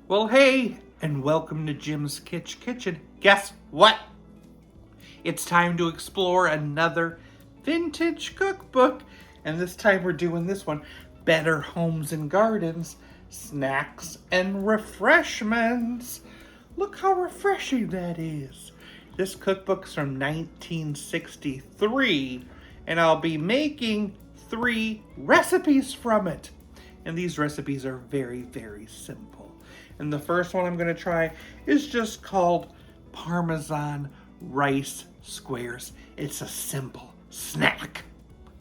Well, hey, and welcome to Jim's Kitsch Kitchen. Guess what? It's time to explore another vintage cookbook. And this time we're doing this one, Better Homes and Gardens, Snacks and Refreshments. Look how refreshing that is. This cookbook's from 1963, and I'll be making 3 recipes from it. And these recipes are very, very simple. And the first one I'm going to try is just called Parmesan rice squares. It's a simple snack.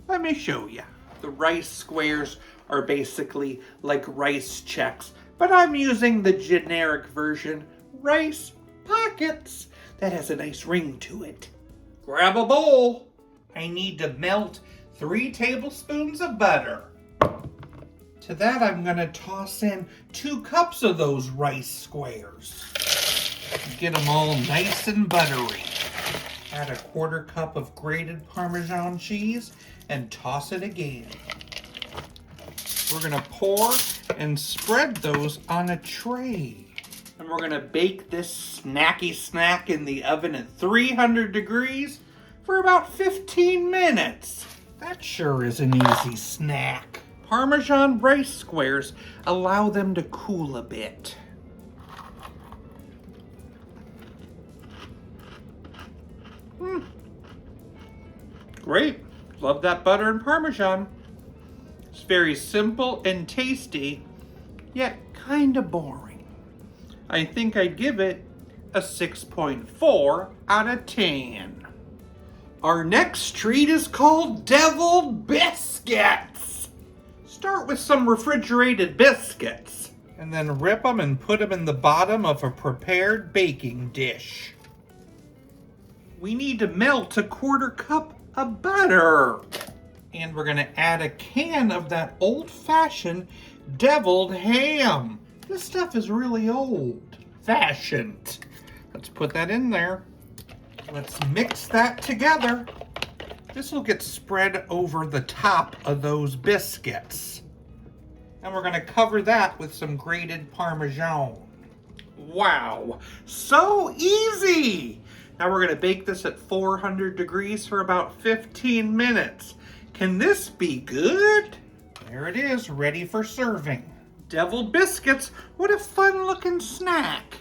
Let me show you. The rice squares are basically like Rice Chex, but I'm using the generic version, Rice Pockets. That has a nice ring to it. Grab a bowl. I need to melt 3 tablespoons of butter. To that, I'm going to toss in 2 cups of those rice squares. Get them all nice and buttery. Add a 1/4 cup of grated Parmesan cheese and toss it again. We're going to pour and spread those on a tray. And we're going to bake this snacky snack in the oven at 300 degrees for about 15 minutes. That sure is an easy snack. Parmesan rice squares allow them to cool a bit. Great. Love that butter and Parmesan. It's very simple and tasty, yet kind of boring. I think I'd give it a 6.4 out of 10. Our next treat is called Deviled Biscuits. Start with some refrigerated biscuits, and then rip them and put them in the bottom of a prepared baking dish. We need to melt a 1/4 cup of butter. And we're going to add a can of that old-fashioned deviled ham. This stuff is really old-fashioned. Let's put that in there. Let's mix that together. This will get spread over the top of those biscuits. And we're going to cover that with some grated Parmesan. Wow, so easy! Now we're going to bake this at 400 degrees for about 15 minutes. Can this be good? There it is, ready for serving. Deviled biscuits, what a fun looking snack.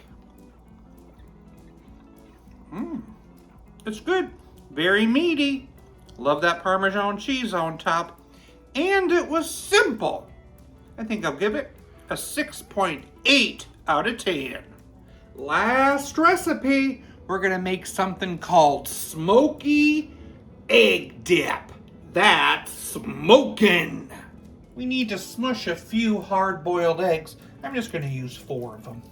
It's good, very meaty. Love that Parmesan cheese on top. And it was simple. I think I'll give it a 6.8 out of 10. Last recipe, we're gonna make something called Smokey Egg Dip. That's smoking. We need to smush a few hard-boiled eggs. I'm just gonna use 4 of them.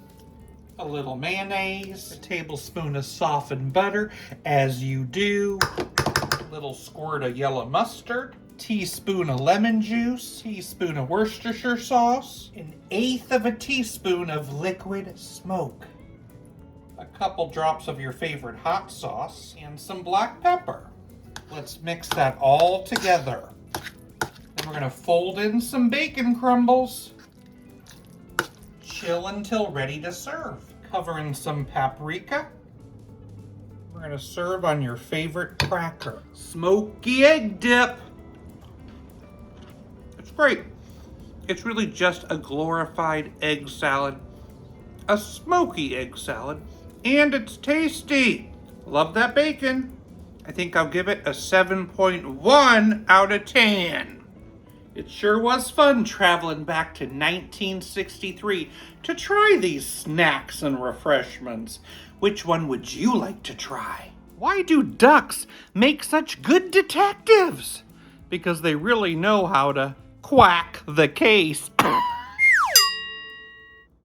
A little mayonnaise, a tablespoon of softened butter, as you do. Little squirt of yellow mustard, teaspoon of lemon juice, teaspoon of Worcestershire sauce, 1/8 of a teaspoon of liquid smoke, a couple drops of your favorite hot sauce, and some black pepper. Let's mix that all together. Then we're going to fold in some bacon crumbles. Chill until ready to serve. Cover in some paprika. We're going to serve on your favorite cracker. Smokey Egg Dip. It's great. It's really just a glorified egg salad. A smoky egg salad. And it's tasty. Love that bacon. I think I'll give it a 7.1 out of 10. It sure was fun traveling back to 1963 to try these snacks and refreshments. Which one would you like to try? Why do ducks make such good detectives? Because they really know how to quack the case.